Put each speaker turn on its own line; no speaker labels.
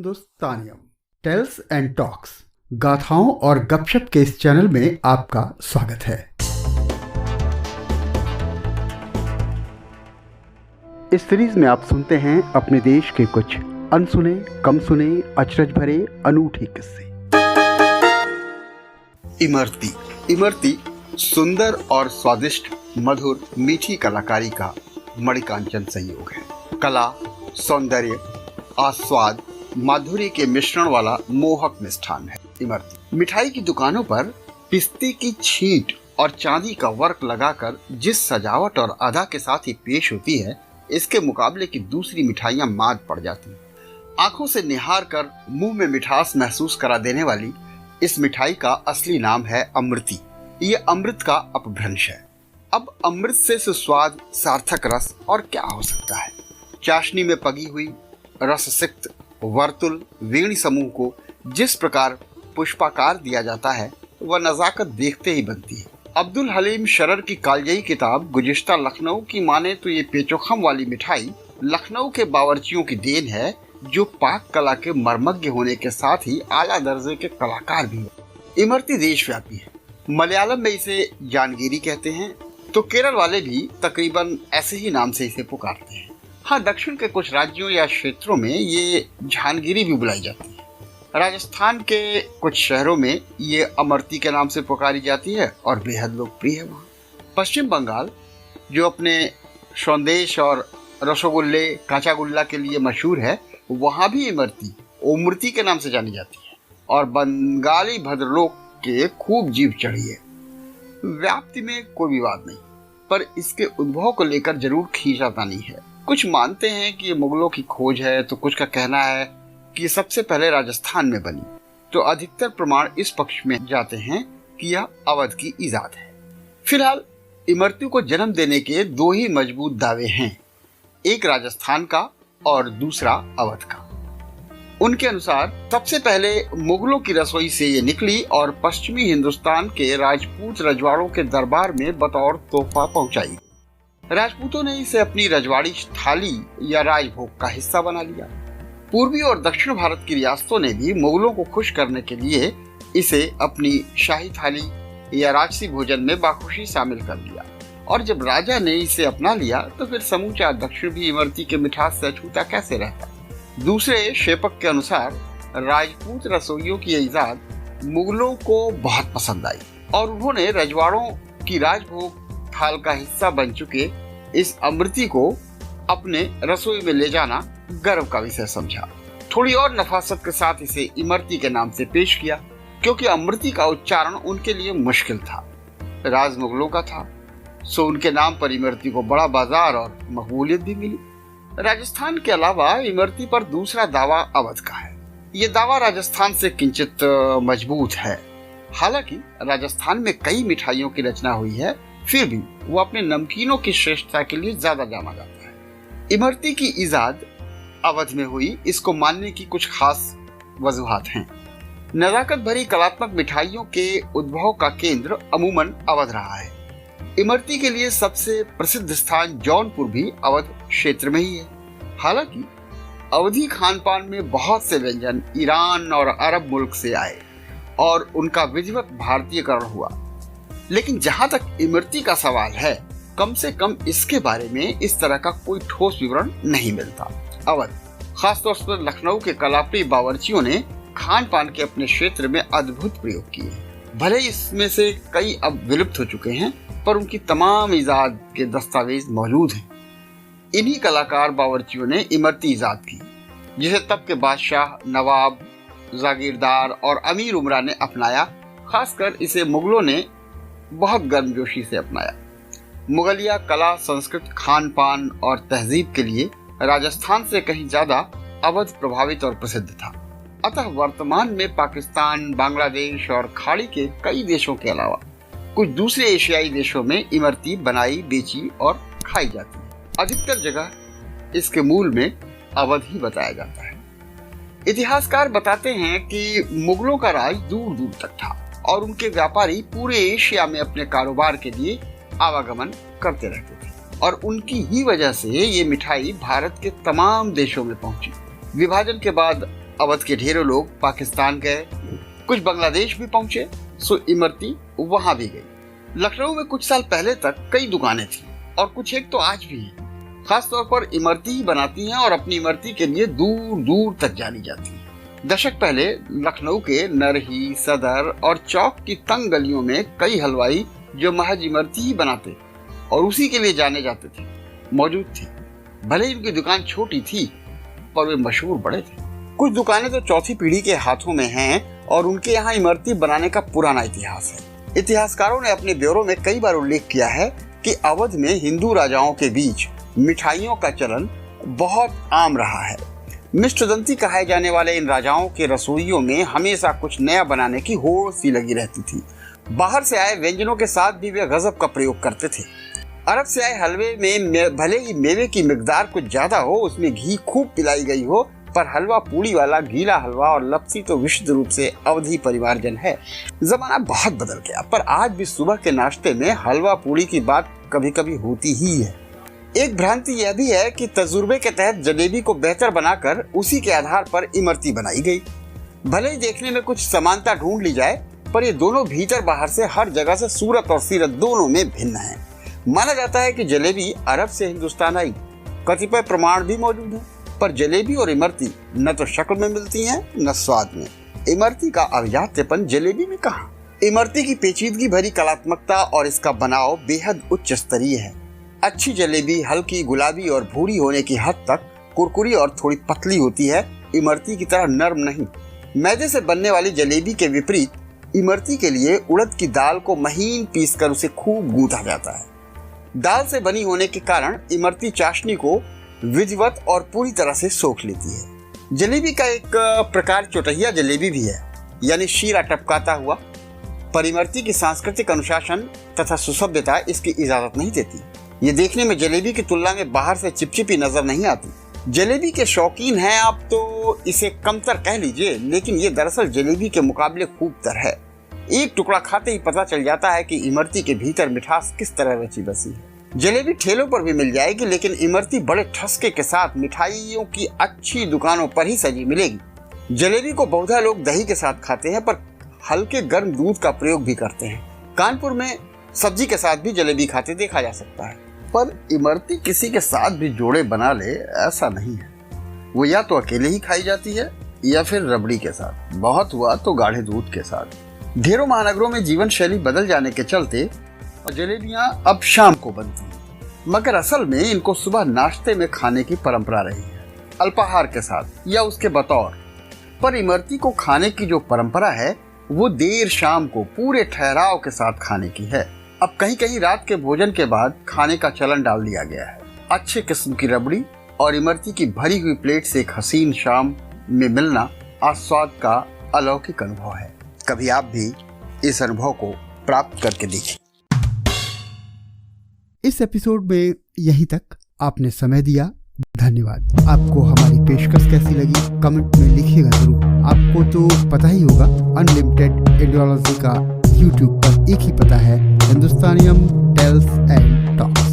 हिंदुस्तानियम tales and talks गाथाओं और गपशप के इस चैनल में आपका स्वागत है। इस सीरीज में आप सुनते हैं अपने देश के कुछ अनसुने, कम सुने, अचरज भरे, अनूठे किस्से। इमरती सुंदर और स्वादिष्ट, मधुर, मीठी कलाकारी का मणिकांचन संयोग है। कला, सौंदर्य, आस्वाद, माधुर्य के मिश्रण वाला मोहक मिष्ठान है इमरती। मिठाई की दुकानों पर पिस्ते की छींट और चांदी का वर्क लगाकर जिस सजावट और अदा के साथ ही पेश होती है, इसके मुकाबले की दूसरी मिठाइयां मात पड़ जाती हैं। आंखों से निहार कर मुंह में मिठास महसूस करा देने वाली इस मिठाई का असली नाम है अमृति। ये अमृत का अपभ्रंश है। अब अमृत से सुस्वाद, सार्थक रस और क्या हो सकता है। चाशनी में पगी हुई रससिक्त वर्तुल वेणी समूह को जिस प्रकार पुष्पाकार दिया जाता है, वह नजाकत देखते ही बनती है। अब्दुल हलीम शरर की कालजयी किताब गुज़िश्ता लखनऊ की माने तो ये पेचोखम वाली मिठाई लखनऊ के बावर्चियों की देन है, जो पाक कला के मर्मज्ञ होने के साथ ही आला दर्जे के कलाकार भी हैं। इमरती देशव्यापी है। मलयालम में इसे जानगिरी कहते हैं, तो केरल वाले भी तकरीबन ऐसे ही नाम से इसे पुकारते हैं। हाँ, दक्षिण के कुछ राज्यों या क्षेत्रों में ये झानगिरी भी बुलाई जाती है। राजस्थान के कुछ शहरों में ये अमरती के नाम से पुकारी जाती है और बेहद लोकप्रिय है वहाँ। पश्चिम बंगाल, जो अपने सौंदेश और रसोगुल्ले, कांचागुल्ला के लिए मशहूर है, वहाँ भी इमरती ओमृति के नाम से जानी जाती है और बंगाली भद्रलोक के खूब जीभ चढ़ी है। व्याप्ति में कोई विवाद नहीं, पर इसके उद्भव को लेकर जरूर खींचातानी है। कुछ मानते हैं कि ये मुगलों की खोज है, तो कुछ का कहना है कि ये सबसे पहले राजस्थान में बनी, तो अधिकतर प्रमाण इस पक्ष में जाते हैं कि यह अवध की इजाद है। फिलहाल इमरती को जन्म देने के दो ही मजबूत दावे हैं, एक राजस्थान का और दूसरा अवध का। उनके अनुसार सबसे पहले मुगलों की रसोई से ये निकली और पश्चिमी हिंदुस्तान के राजपूत रजवाड़ों के दरबार में बतौर तोहफा पहुंचाई। राजपूतों ने इसे अपनी रजवाड़ी थाली या राजभोग का हिस्सा बना लिया। पूर्वी और दक्षिण भारत की रियासतों ने भी मुगलों को खुश करने के लिए इसे अपनी शाही थाली या राजसी भोजन में बाखुशी शामिल कर लिया, और जब राजा ने इसे अपना लिया तो फिर समूचा दक्षिण भी इमरती के मिठास से अछूता कैसे रहता। दूसरे शेपक के अनुसार राजपूत रसोइयों की इजाद मुगलों को बहुत पसंद आई और उन्होंने रजवाड़ों की राजभोग थाल का हिस्सा बन चुके इस अमृति को अपने रसोई में ले जाना गर्व का विषय समझा। थोड़ी और नफासत के साथ इसे इमरती के नाम से पेश किया, क्योंकि अमृति का उच्चारण उनके लिए मुश्किल था। राज मुगलों का था, सो उनके नाम पर इमरती को बड़ा बाजार और मकबूलियत भी मिली। राजस्थान के अलावा इमरती पर दूसरा दावा अवध का है। ये दावा राजस्थान से किंचित मजबूत है। हालांकि राजस्थान में कई मिठाइयों की रचना हुई है, फिर भी वो अपने नमकीनों की श्रेष्ठता के लिए ज्यादा जाना जाता है। इमरती की इजाद अवध में हुई, इसको मानने की कुछ खास वजूहात हैं। नजाकत भरी कलात्मक मिठाइयों के उद्भव का केंद्र अमूमन अवध रहा है। इमरती के लिए सबसे प्रसिद्ध स्थान जौनपुर भी अवध क्षेत्र में ही है। हालांकि अवधी खान पान में बहुत से व्यंजन ईरान और अरब मुल्क से आए और उनका विधिवत भारतीयकरण हुआ, लेकिन जहां तक इमरती का सवाल है, कम से कम इसके बारे में इस तरह का कोई ठोस विवरण नहीं मिलता। अवध, खासतौर पर लखनऊ के कलाप्रिय बावर्चियों ने खान पान के अपने क्षेत्र में अद्भुत प्रयोग किए। भले इसमें से कई अब विलुप्त हो चुके हैं, पर उनकी तमाम इजाद के दस्तावेज मौजूद हैं। इन्हीं कलाकार बावर्चियों ने इमरती इजाद की, जिसे तब के बादशाह, नवाब, जागीरदार और अमीर उमरा ने अपनाया। खासकर इसे मुगलों ने बहुत गर्मजोशी से अपनाया। मुगलिया कला, संस्कृत, खान पान और तहजीब के लिए राजस्थान से कहीं ज्यादा अवध प्रभावित और प्रसिद्ध था। अतः वर्तमान में पाकिस्तान, बांग्लादेश और खाड़ी के कई देशों के अलावा कुछ दूसरे एशियाई देशों में इमरती बनाई, बेची और खाई जाती है। अधिकतर जगह इसके मूल में अवध ही बताया जाता है। इतिहासकार बताते हैं कि मुगलों का राज दूर दूर तक था और उनके व्यापारी पूरे एशिया में अपने कारोबार के लिए आवागमन करते रहते थे, और उनकी ही वजह से ये मिठाई भारत के तमाम देशों में पहुंची। विभाजन के बाद अवध के ढेरों लोग पाकिस्तान गए, कुछ बांग्लादेश भी पहुंचे, सो इमरती वहां भी गई। लखनऊ में कुछ साल पहले तक कई दुकानें थी और कुछ एक तो आज भी है। खास तौर पर इमरती ही बनाती हैं और अपनी इमरती के लिए दूर दूर तक जानी जाती है। दशक पहले लखनऊ के नरही, सदर और चौक की तंग गलियों में कई हलवाई जो महज इमरती ही बनाते और उसी के लिए जाने जाते थे मौजूद थे। भले ही उनकी दुकान छोटी थी पर वे मशहूर बड़े थे। कुछ दुकानें तो चौथी पीढ़ी के हाथों में हैं और उनके यहाँ इमरती बनाने का पुराना इतिहास है। इतिहासकारों ने अपने ब्यौरों में कई बार उल्लेख किया है कि अवध में हिंदू राजाओं के बीच मिठाइयों का चलन बहुत आम रहा है। मिष्टदंती कहे जाने वाले इन राजाओं के रसोइयों में हमेशा कुछ नया बनाने की होड़ सी लगी रहती थी। बाहर से आए व्यंजनों के साथ भी वे गजब का प्रयोग करते थे। अरब से आए हलवे में भले ही मेवे की मिकदार कुछ ज्यादा हो, उसमें घी खूब पिलाई गई हो, पर हलवा पूड़ी वाला गीला हलवा और लपसी तो विशुद्ध रूप से अवधी परिवारजन है। जमाना बहुत बदल गया, पर आज भी सुबह के नाश्ते में हलवा पूड़ी की बात कभी कभी होती ही है। एक भ्रांति यह भी है कि तजुर्बे के तहत जलेबी को बेहतर बनाकर उसी के आधार पर इमरती बनाई गई। भले ही देखने में कुछ समानता ढूंढ ली जाए, पर ये दोनों भीतर बाहर से हर जगह से सूरत और सीरत दोनों में भिन्न हैं। माना जाता है कि जलेबी अरब से हिंदुस्तान आई। कतिपय प्रमाण भी मौजूद हैं, पर जलेबी और इमरती न तो शक्ल में मिलती हैं न स्वाद में। इमरती का अभिजात्यपन जलेबी में कहाँ। इमरती की पेचीदगी भरी कलात्मकता और इसका बनाव बेहद उच्च स्तरीय है। अच्छी जलेबी हल्की गुलाबी और भूरी होने की हद तक कुरकुरी और थोड़ी पतली होती है, इमरती की तरह नरम नहीं। मैदे से बनने वाली जलेबी के विपरीत इमरती के लिए उड़द की दाल को महीन पीसकर उसे खूब गूंथा जाता है। दाल से बनी होने के कारण इमरती चाशनी को विधिवत और पूरी तरह से सोख लेती है। जलेबी का एक प्रकार चौटहिया जलेबी भी है, यानी शीरा टपकाता हुआ, पर इमरती की सांस्कृतिक अनुशासन तथा सुसभ्यता इसकी इजाजत नहीं देती। ये देखने में जलेबी की तुलना में बाहर से चिपचिपी नजर नहीं आती। जलेबी के शौकीन हैं आप तो इसे कमतर कह लीजिए, लेकिन ये दरअसल जलेबी के मुकाबले खूब तर है। एक टुकड़ा खाते ही पता चल जाता है कि इमरती के भीतर मिठास किस तरह रची बसी है। जलेबी ठेलों पर भी मिल जाएगी, लेकिन इमरती बड़े ठसके के साथ मिठाइयों की अच्छी दुकानों पर ही सजी मिलेगी। जलेबी को बहुधा लोग दही के साथ खाते हैं, पर हल्के गर्म दूध का प्रयोग भी करते हैं। कानपुर में सब्जी के साथ भी जलेबी खाते देखा जा सकता है, पर इमरती किसी के साथ भी जोड़े बना ले ऐसा नहीं है। वो या तो अकेले ही खाई जाती है या फिर रबड़ी के साथ, बहुत हुआ तो गाढ़े दूध के साथ। ढेरों महानगरों में जीवन शैली बदल जाने के चलते जलेबियां अब शाम को बनती हैं, मगर असल में इनको सुबह नाश्ते में खाने की परंपरा रही है, अल्पाहार के साथ या उसके बतौर। पर इमरती को खाने की जो परंपरा है वो देर शाम को पूरे ठहराव के साथ खाने की है। अब कहीं कहीं रात के भोजन के बाद खाने का चलन डाल दिया गया है। अच्छे किस्म की रबड़ी और इमरती की भरी हुई प्लेट से एक हसीन शाम में मिलना आस्वाद का अलौकिक अनुभव है। कभी आप भी इस अनुभव को प्राप्त करके देखिए।
इस एपिसोड में यहीं तक। आपने समय दिया, धन्यवाद। आपको हमारी पेशकश कैसी लगी कमेंट में लिखिएगा जरूर। आपको तो पता ही होगा, अनलिमिटेड इंडियोलॉजी का यूट्यूब पर एक ही पता है, हिंदुस्तानियम टेल्स एंड टॉक्स।